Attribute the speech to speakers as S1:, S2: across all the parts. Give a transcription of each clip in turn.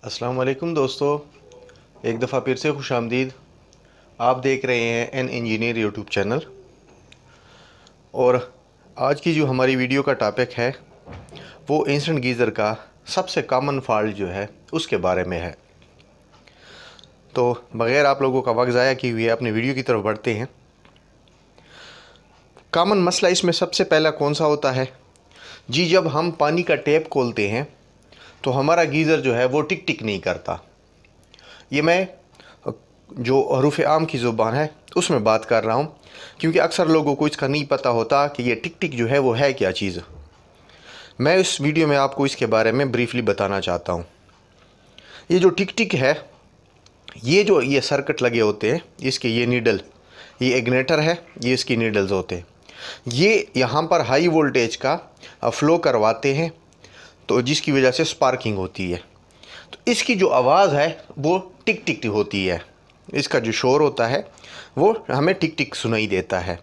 S1: अस्सलाम वालेकुम दोस्तों, एक दफ़ा फिर से खुशामदीद। आप देख रहे हैं एन इंजीनियर यूट्यूब चैनल। और आज की जो हमारी वीडियो का टॉपिक है वो इंस्टेंट गीज़र का सबसे कॉमन फॉल्ट जो है उसके बारे में है। तो बग़ैर आप लोगों का वक्त ज़ाया किए हुए अपनी वीडियो की तरफ बढ़ते हैं। कॉमन मसला इसमें सबसे पहला कौन सा होता है जी? जब हम पानी का टैप खोलते हैं तो हमारा गीज़र जो है वो टिक टिक नहीं करता। ये मैं जो हरूफ आम की ज़ुबान है उसमें बात कर रहा हूँ, क्योंकि अक्सर लोगों को इसका नहीं पता होता कि ये टिक टिक जो है वो है क्या चीज़। मैं इस वीडियो में आपको इसके बारे में ब्रीफली बताना चाहता हूँ। ये जो टिक टिक है, ये सर्किट लगे होते हैं, इसके ये नीडल, ये इग्निटर है, ये इसकी नीडल्स होते हैं। ये यहाँ पर हाई वोल्टेज का फ़्लो करवाते हैं, तो जिसकी वजह से स्पार्किंग होती है। तो इसकी जो आवाज़ है वो टिक टिक होती है। इसका जो शोर होता है वो हमें टिक टिक सुनाई देता है।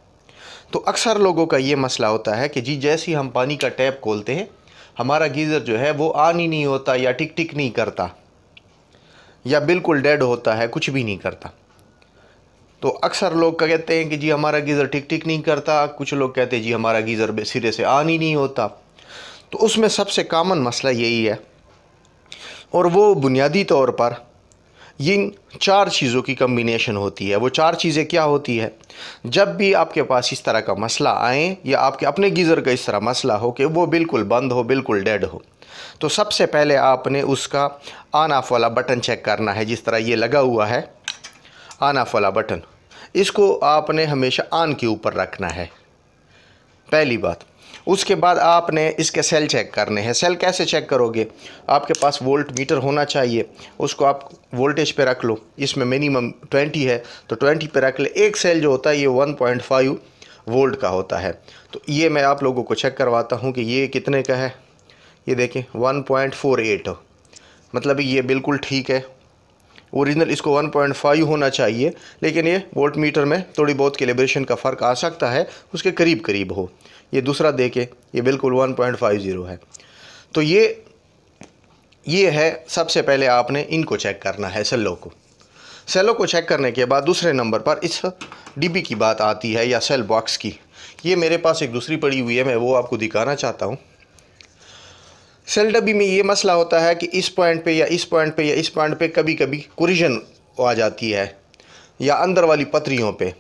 S1: तो अक्सर लोगों का ये मसला होता है कि जी जैसे ही हम पानी का टैप खोलते हैं हमारा गीज़र जो है वो ऑन ही नहीं होता, या टिक टिक नहीं करता, या बिल्कुल डेड होता है, कुछ भी नहीं करता। तो अक्सर लोग कहते हैं कि जी हमारा गीज़र टिक टिक नहीं करता, कुछ लोग कहते हैं जी हमारा गीज़र सिरे से ऑन ही नहीं होता। तो उसमें सबसे कॉमन मसला यही है, और वो बुनियादी तौर पर इन चार चीज़ों की कम्बिनेशन होती है। वो चार चीज़ें क्या होती है? जब भी आपके पास इस तरह का मसला आए, या आपके अपने गीज़र का इस तरह मसला हो कि वो बिल्कुल बंद हो, बिल्कुल डेड हो, तो सबसे पहले आपने उसका ऑन ऑफ वाला बटन चेक करना है। जिस तरह ये लगा हुआ है ऑन ऑफ वाला बटन, इसको आपने हमेशा ऑन के ऊपर रखना है, पहली बात। उसके बाद आपने इसके सेल चेक करने हैं। सेल कैसे चेक करोगे? आपके पास वोल्ट मीटर होना चाहिए, उसको आप वोल्टेज पे रख लो। इसमें मिनिमम 20 है तो 20 पे रख ले। एक सेल जो होता है ये 1.5 वोल्ट का होता है। तो ये मैं आप लोगों को चेक करवाता हूँ कि ये कितने का है। ये देखें 1.48, मतलब ये बिल्कुल ठीक है। ओरिजिनल इसको 1.5 होना चाहिए, लेकिन ये वोल्ट मीटर में थोड़ी बहुत कैलिब्रेशन का फ़र्क आ सकता है, उसके करीब करीब हो। ये दूसरा देखें, ये बिल्कुल 1.50 है। तो ये है, सबसे पहले आपने इनको चेक करना है, सेलों को चेक करने के बाद दूसरे नंबर पर इस डिब्बी की बात आती है, या सेल बॉक्स की। ये मेरे पास एक दूसरी पड़ी हुई है, मैं वो आपको दिखाना चाहता हूँ। सेल डब्बी में ये मसला होता है कि इस पॉइंट पे या इस पॉइंट पे या इस पॉइंट पे कभी कभी कोलिजन आ जाती है, या अंदर वाली पतरियों पे।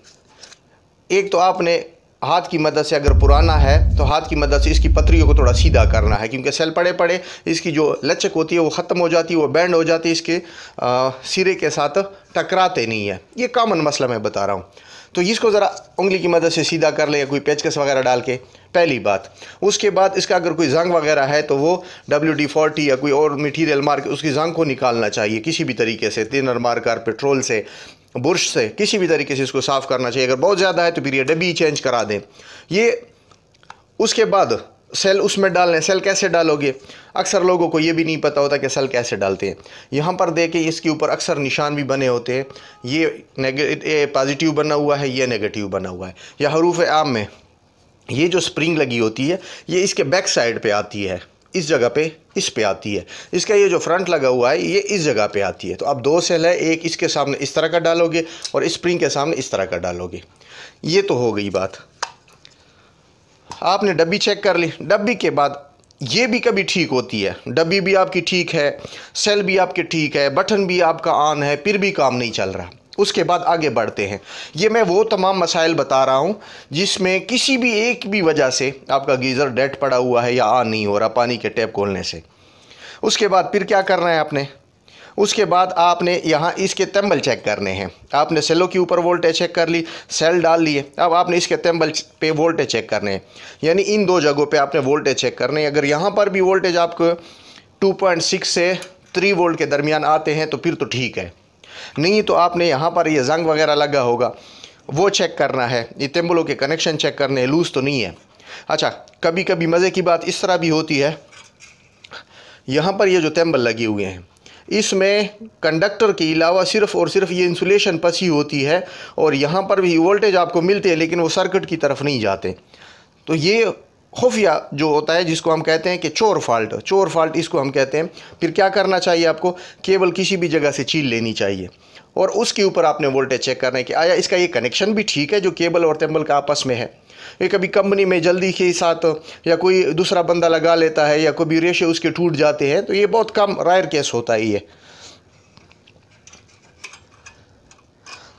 S1: एक तो आपने हाथ की मदद से, अगर पुराना है तो हाथ की मदद से इसकी पतरियों को थोड़ा सीधा करना है, क्योंकि सेल पड़े पड़े इसकी जो लचक होती है वो ख़त्म हो जाती है, वो बैंड हो जाती है, इसके सिरे के साथ टकराते नहीं है। ये कॉमन मसला मैं बता रहा हूँ। तो इसको ज़रा उंगली की मदद से सीधा कर ले, या कोई पेचकस वगैरह डाल के, पहली बात। उसके बाद इसका अगर कोई जंग वगैरह है तो वो WD-40 या कोई और मटीरियल मार के उसकी जंग को निकालना चाहिए किसी भी तरीके से, थिनर मारकर, पेट्रोल से, बुरश से, किसी भी तरीके से इसको साफ़ करना चाहिए। अगर बहुत ज़्यादा है तो फिर ये डब्बी चेंज करा दें। ये उसके बाद सेल उसमें डालने। सेल कैसे डालोगे? अक्सर लोगों को ये भी नहीं पता होता कि सेल कैसे डालते हैं। यहाँ पर देखें, इसके ऊपर अक्सर निशान भी बने होते हैं। ये पॉजिटिव बना हुआ है, ये नेगेटिव बना हुआ है। या हरूफ आम में ये जो स्प्रिंग लगी होती है ये इसके बैक साइड पे आती है, इस जगह पे, इस पे आती है। इसका ये जो फ्रंट लगा हुआ है ये इस जगह पे आती है। तो अब दो सेल है, एक इसके सामने इस तरह का डालोगे और इस स्प्रिंग के सामने इस तरह का डालोगे। ये तो हो गई बात। आपने डब्बी चेक कर ली। डब्बी के बाद ये भी कभी ठीक होती है, डब्बी भी आपकी ठीक है, सेल भी आपके ठीक है, बटन भी आपका ऑन है, फिर भी काम नहीं चल रहा। उसके बाद आगे बढ़ते हैं। ये मैं वो तमाम मसाइल बता रहा हूँ जिसमें किसी भी एक भी वजह से आपका गीज़र डेड पड़ा हुआ है या ऑन नहीं हो रहा पानी के टैप खोलने से। उसके बाद फिर क्या करना है आपने? उसके बाद आपने यहाँ इसके तंबल चेक करने हैं। आपने सेलों के ऊपर वोल्टेज चेक कर ली, सेल डाल लिए। अब आपने इसके तंबल पे वोल्टेज चेक करने हैं, यानी इन दो जगहों पे आपने वोल्टेज चेक करने हैं। अगर यहाँ पर भी वोल्टेज आपको 2.6 से 3 वोल्ट के दरमियान आते हैं तो फिर तो ठीक है, नहीं तो आपने यहाँ पर ये जंग वगैरह लगा होगा वो चेक करना है। ये तंबलों के कनेक्शन चेक करने हैं, लूज़ तो नहीं है। अच्छा, कभी कभी मज़े की बात इस तरह भी होती है, यहाँ पर ये जो तंबल लगे हुए हैं इसमें कंडक्टर के अलावा सिर्फ़ और सिर्फ ये इंसुलेशन पसी होती है, और यहाँ पर भी वोल्टेज आपको मिलते हैं लेकिन वो सर्किट की तरफ नहीं जाते। तो ये खुफिया जो होता है, जिसको हम कहते हैं कि चोर फॉल्ट इसको हम कहते हैं। फिर क्या करना चाहिए आपको, केबल किसी भी जगह से छील लेनी चाहिए और उसके ऊपर आपने वोल्टेज चेक करना है कि आया इसका ये कनेक्शन भी ठीक है जो केबल और तेम्बल का आपस में है। ये कभी कंपनी में जल्दी के साथ या कोई दूसरा बंदा लगा लेता है या कोई रेशे उसके टूट जाते हैं, तो ये बहुत कम रायर केस होता है ये।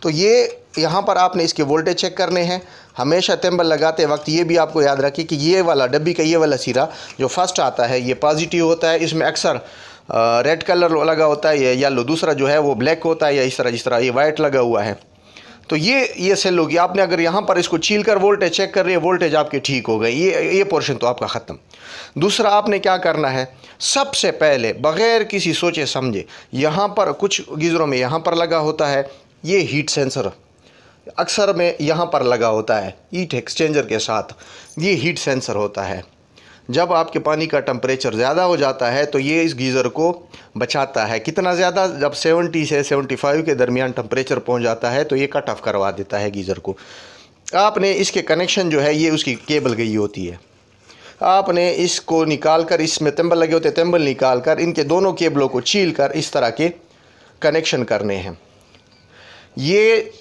S1: तो ये यहाँ पर आपने इसके वोल्टेज चेक करने हैं। हमेशा तेम्बल लगाते वक्त ये भी आपको याद रखिए कि ये वाला डब्बी का ये वाला सिरा जो फर्स्ट आता है ये पॉजिटिव होता है, इसमें अक्सर रेड कलर लगा होता है या येलो, दूसरा जो है वो ब्लैक होता है या इस तरह जिस तरह ये वाइट लगा हुआ है। तो ये सेल होगी। आपने अगर यहाँ पर इसको छील कर वोल्टेज चेक कर रही है, वोल्टेज आपके ठीक हो गए, ये पोर्शन तो आपका ख़त्म। दूसरा आपने क्या करना है, सबसे पहले बग़ैर किसी सोचे समझे, यहाँ पर कुछ गीज़रों में यहाँ पर लगा होता है ये हीट सेंसर, अक्सर में यहाँ पर लगा होता है हीट एक्सचेंजर के साथ, ये हीट सेंसर होता है। जब आपके पानी का टेम्परेचर ज़्यादा हो जाता है तो ये इस गीज़र को बचाता है। कितना ज़्यादा, जब 70 से 75 के दरमियान टेम्परेचर पहुंच जाता है तो ये कट ऑफ करवा देता है गीज़र को। आपने इसके कनेक्शन जो है ये उसकी केबल गई होती है, आपने इसको निकाल कर, इसमें तेम्बल लगे होते हैं, तेम्बल निकाल कर इनके दोनों केबलों को छील कर इस तरह के कनेक्शन करने हैं। ये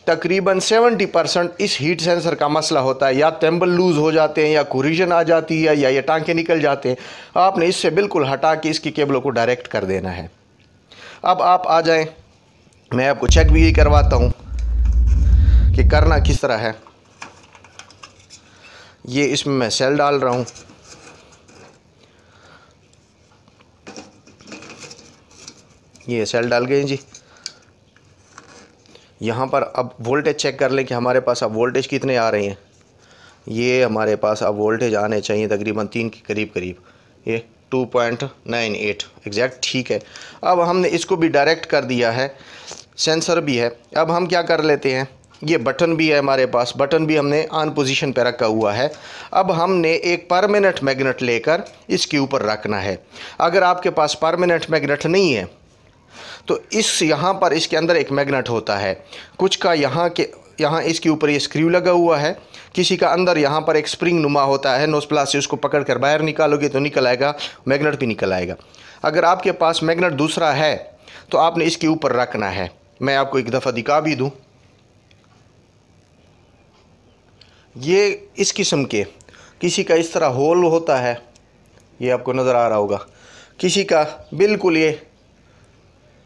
S1: तकरीबन 70% इस हीट सेंसर का मसला होता है, या तेम्बल लूज़ हो जाते हैं या कोरिजन आ जाती है या ये टांके निकल जाते हैं। आपने इससे बिल्कुल हटा के इसकी केबलों को डायरेक्ट कर देना है। अब आप आ जाएं, मैं आपको चेक भी करवाता हूँ कि करना किस तरह है। ये इसमें मैं सेल डाल रहा हूँ, ये सेल डाल गए जी। यहाँ पर अब वोल्टेज चेक कर लें कि हमारे पास अब वोल्टेज कितने आ रहे हैं। ये हमारे पास अब वोल्टेज आने चाहिए तकरीबन 3 के करीब, ये 2.98 एग्जैक्ट ठीक है। अब हमने इसको भी डायरेक्ट कर दिया है, सेंसर भी है। अब हम क्या कर लेते हैं, ये बटन भी है हमारे पास, बटन भी हमने ऑन पोजीशन पे रखा हुआ है। अब हमने एक परमानेंट मैग्नेट लेकर इसके ऊपर रखना है। अगर आपके पास परमानेंट मैग्नेट नहीं है तो इस यहाँ पर इसके अंदर एक मैग्नेट होता है, कुछ का यहाँ इसके ऊपर ये स्क्रू लगा हुआ है, किसी का अंदर यहाँ पर एक स्प्रिंग नुमा होता है, नोज प्लास से उसको पकड़ कर बाहर निकालोगे तो निकल आएगा, मैग्नेट भी निकल आएगा। अगर आपके पास मैग्नेट दूसरा है तो आपने इसके ऊपर रखना है। मैं आपको एक दफ़ा दिखा भी दूँ, ये इस किस्म के, किसी का इस तरह होल होता है, ये आपको नज़र आ रहा होगा, किसी का बिल्कुल ये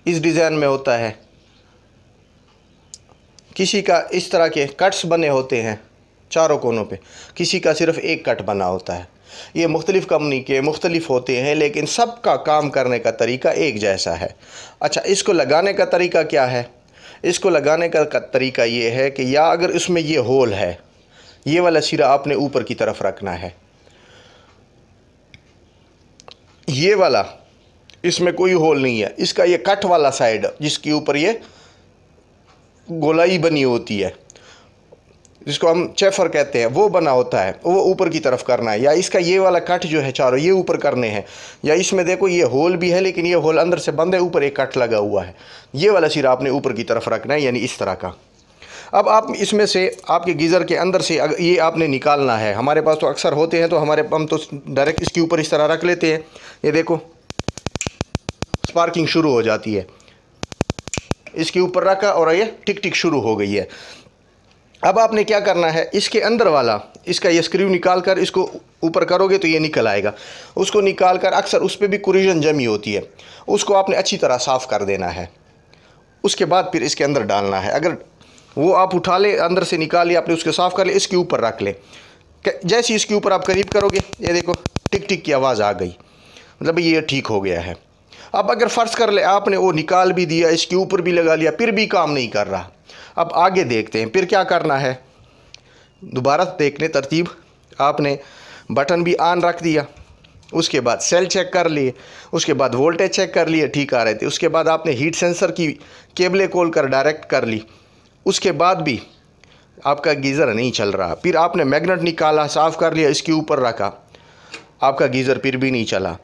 S1: इस डिज़ाइन में होता है, किसी का इस तरह के कट्स बने होते हैं चारों कोनों पे, किसी का सिर्फ एक कट बना होता है। ये मुख्तलिफ़ कंपनी के मुख्तलिफ होते हैं लेकिन सबका काम करने का तरीका एक जैसा है। अच्छा, इसको लगाने का तरीका क्या है, इसको लगाने का तरीका ये है कि या अगर इसमें ये होल है, ये वाला सिरा आपने ऊपर की तरफ रखना है, ये वाला इसमें कोई होल नहीं है, इसका ये कट वाला साइड जिसके ऊपर ये गोलाई बनी होती है, जिसको हम चेफर कहते हैं, वो बना होता है, वो ऊपर की तरफ करना है। या इसका ये वाला कट जो है चारों ये ऊपर करने हैं। या इसमें देखो ये होल भी है लेकिन ये होल अंदर से बंद है, ऊपर एक कट लगा हुआ है, ये वाला सिरा आपने ऊपर की तरफ रखना है, यानी इस तरह का। अब आप इसमें से आपके गीज़र के अंदर से ये आपने निकालना है। हमारे पास तो अक्सर होते हैं तो हम तो डायरेक्ट इसके ऊपर इस तरह रख लेते हैं, ये देखो स्पार्किंग शुरू हो जाती है, इसके ऊपर रखा और ये टिक टिक शुरू हो गई है। अब आपने क्या करना है, इसके अंदर वाला इसका ये स्क्रू निकाल कर इसको ऊपर करोगे तो ये निकल आएगा। उसको निकाल कर, अक्सर उस पर भी कोरिजन जमी होती है, उसको आपने अच्छी तरह साफ़ कर देना है। उसके बाद फिर इसके अंदर डालना है। अगर वो आप उठा ले, अंदर से निकाल लिया आपने, उसको साफ़ कर ले, इसके ऊपर रख ले। जैसे इसके ऊपर आप करीब करोगे ये देखो टिक टिक की आवाज़ आ गई, मतलब ये ठीक हो गया है। अब अगर फ़र्ज़ कर ले आपने वो निकाल भी दिया, इसके ऊपर भी लगा लिया, फिर भी काम नहीं कर रहा, अब आगे देखते हैं फिर क्या करना है। दोबारा देख लें तरतीब, आपने बटन भी ऑन रख दिया, उसके बाद सेल चेक कर लिए, उसके बाद वोल्टेज चेक कर लिए, ठीक आ रहे थे। उसके बाद आपने हीट सेंसर की केबलें खोल कर डायरेक्ट कर ली, उसके बाद भी आपका गीज़र नहीं चल रहा। फिर आपने मैग्नेट निकाला, साफ़ कर लिया, इसके ऊपर रखा, आपका गीज़र फिर भी नहीं चला।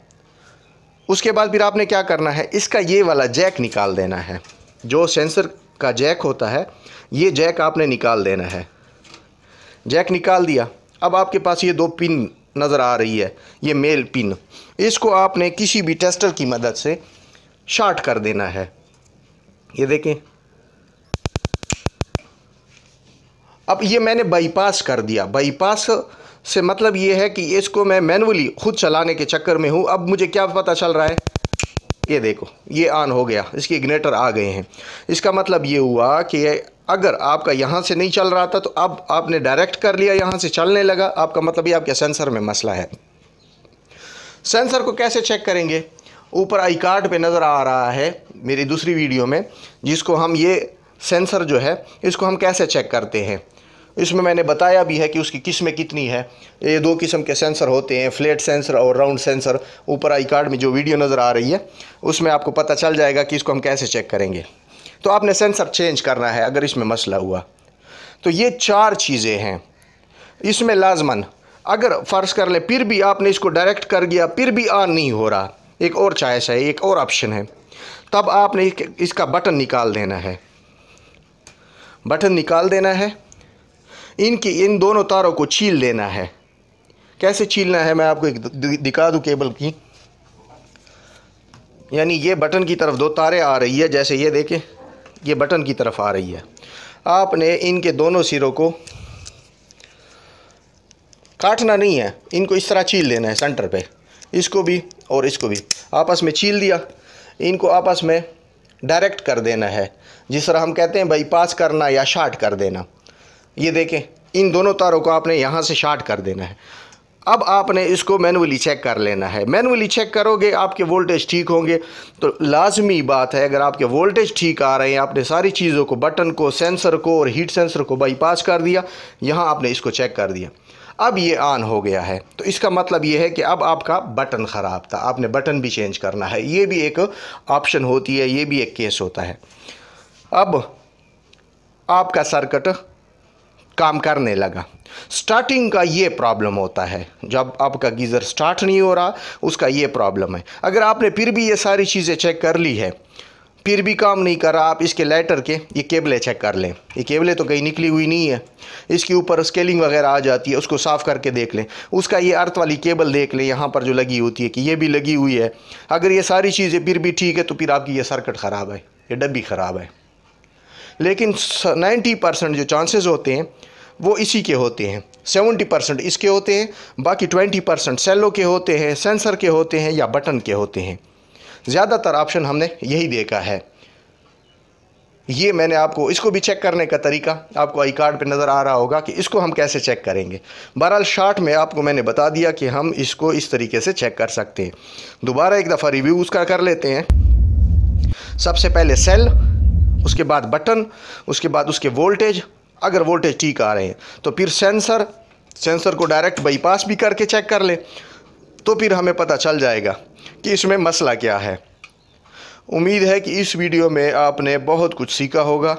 S1: उसके बाद फिर आपने क्या करना है, इसका ये वाला जैक निकाल देना है, जो सेंसर का जैक होता है, ये जैक आपने निकाल देना है। जैक निकाल दिया। अब आपके पास ये 2 पिन नज़र आ रही है, ये मेल पिन, इसको आपने किसी भी टेस्टर की मदद से शॉर्ट कर देना है। ये देखें, अब ये मैंने बाईपास कर दिया। बाईपास से मतलब ये है कि इसको मैं मैनुअली खुद चलाने के चक्कर में हूँ। अब मुझे क्या पता चल रहा है, ये देखो ये ऑन हो गया, इसके इग्निटर आ गए हैं। इसका मतलब ये हुआ कि अगर आपका यहाँ से नहीं चल रहा था तो अब आपने डायरेक्ट कर लिया, यहाँ से चलने लगा, आपका मतलब ये आपके सेंसर में मसला है। सेंसर को कैसे चेक करेंगे? ऊपर आई कार्ड पे नज़र आ रहा है मेरी दूसरी वीडियो में, जिसको हम ये सेंसर जो है इसको हम कैसे चेक करते हैं। इसमें मैंने बताया भी है कि उसकी किस्में कितनी है। ये 2 किस्म के सेंसर होते हैं, फ्लैट सेंसर और राउंड सेंसर। ऊपर आई कार्ड में जो वीडियो नज़र आ रही है उसमें आपको पता चल जाएगा कि इसको हम कैसे चेक करेंगे। तो आपने सेंसर चेंज करना है अगर इसमें मसला हुआ। तो ये 4 चीज़ें हैं इसमें लाजमन। अगर फ़र्ज़ कर ले फिर भी आपने इसको डायरेक्ट कर दिया फिर भी ऑन नहीं हो रहा, एक और चॉइस है, एक और ऑप्शन है, तब आपने इसका बटन निकाल देना है। बटन निकाल देना है, इन दोनों तारों को छील देना है। कैसे छीलना है मैं आपको एक दिखा दूं केबल की। यानी ये बटन की तरफ 2 तारें आ रही है, जैसे ये देखें ये बटन की तरफ आ रही है। आपने इनके दोनों सिरों को काटना नहीं है, इनको इस तरह छील देना है सेंटर पे, इसको भी और इसको भी आपस में छील दिया। इनको आपस में डायरेक्ट कर देना है, जिस तरह हम कहते हैं बाईपास करना या शॉर्ट कर देना। ये देखें इन दोनों तारों को आपने यहाँ से शॉर्ट कर देना है। अब आपने इसको मैनुअली चेक कर लेना है। मैनुअली चेक करोगे आपके वोल्टेज ठीक होंगे। तो लाजमी बात है, अगर आपके वोल्टेज ठीक आ रहे हैं, आपने सारी चीज़ों को, बटन को, सेंसर को और हीट सेंसर को बाईपास कर दिया, यहाँ आपने इसको चेक कर दिया, अब ये ऑन हो गया है, तो इसका मतलब ये है कि अब आपका बटन ख़राब था, आपने बटन भी चेंज करना है। ये भी एक ऑप्शन होती है, ये भी एक केस होता है। अब आपका सर्किट काम करने लगा। स्टार्टिंग का ये प्रॉब्लम होता है, जब आपका गीज़र स्टार्ट नहीं हो रहा उसका ये प्रॉब्लम है। अगर आपने फिर भी ये सारी चीज़ें चेक कर ली है फिर भी काम नहीं कर रहा, आप इसके लाइटर के ये केबलें चेक कर लें। ये केबलें तो कहीं निकली हुई नहीं है, इसके ऊपर स्केलिंग वगैरह आ जाती है, उसको साफ़ करके देख लें। उसका ये अर्थ वाली केबल देख लें, यहाँ पर जो लगी होती है कि ये भी लगी हुई है। अगर ये सारी चीज़ें फिर भी ठीक है तो फिर आपकी ये सर्किट ख़राब है, ये डब्बी ख़राब है। लेकिन 90% जो चांसेस होते हैं वो इसी के होते हैं, 70% इसके होते हैं, बाकी 20% सेलों के होते हैं, सेंसर के होते हैं या बटन के होते हैं। ज़्यादातर ऑप्शन हमने यही देखा है। ये मैंने आपको इसको भी चेक करने का तरीका आपको आई कार्ड पे नज़र आ रहा होगा कि इसको हम कैसे चेक करेंगे। बहरहाल शॉर्ट में आपको मैंने बता दिया कि हम इसको इस तरीके से चेक कर सकते हैं। दोबारा एक दफ़ा रिव्यू उसका कर लेते हैं। सबसे पहले सेल, उसके बाद बटन, उसके बाद उसके वोल्टेज। अगर वोल्टेज ठीक आ रहे हैं तो फिर सेंसर को डायरेक्ट बाईपास भी करके चेक कर लें, तो फिर हमें पता चल जाएगा कि इसमें मसला क्या है। उम्मीद है कि इस वीडियो में आपने बहुत कुछ सीखा होगा।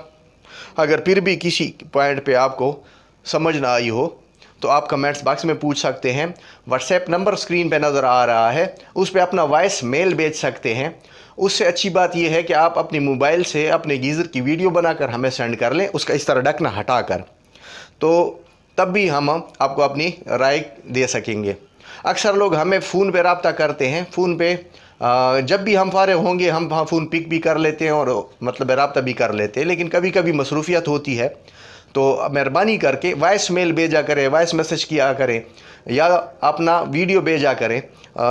S1: अगर फिर भी किसी पॉइंट पे आपको समझ ना आई हो तो आप कमेंट्स बॉक्स में पूछ सकते हैं। व्हाट्सएप नंबर स्क्रीन पे नज़र आ रहा है, उस पर अपना वॉइस मेल भेज सकते हैं। उससे अच्छी बात यह है कि आप अपने मोबाइल से अपने गीज़र की वीडियो बनाकर हमें सेंड कर लें, उसका इस तरह ढकना हटाकर, तो तब भी हम आपको अपनी राय दे सकेंगे। अक्सर लोग हमें फ़ोन पे रब्ता करते हैं, फ़ोन पे जब भी हम फारिग होंगे हम फ़ोन पिक भी कर लेते हैं और मतलब रब्ता भी कर लेते हैं, लेकिन कभी कभी मसरूफियत होती है। तो मेहरबानी करके वॉइस मेल भेजा करें, वॉइस मैसेज किया करें या अपना वीडियो भेजा करें।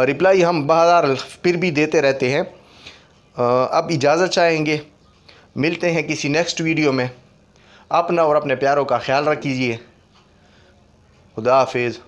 S1: रिप्लाई हम बहरहाल फिर भी देते रहते हैं। अब इजाज़त चाहेंगे, मिलते हैं किसी नेक्स्ट वीडियो में। अपना और अपने प्यारों का ख्याल रखिए। खुदा हाफिज़।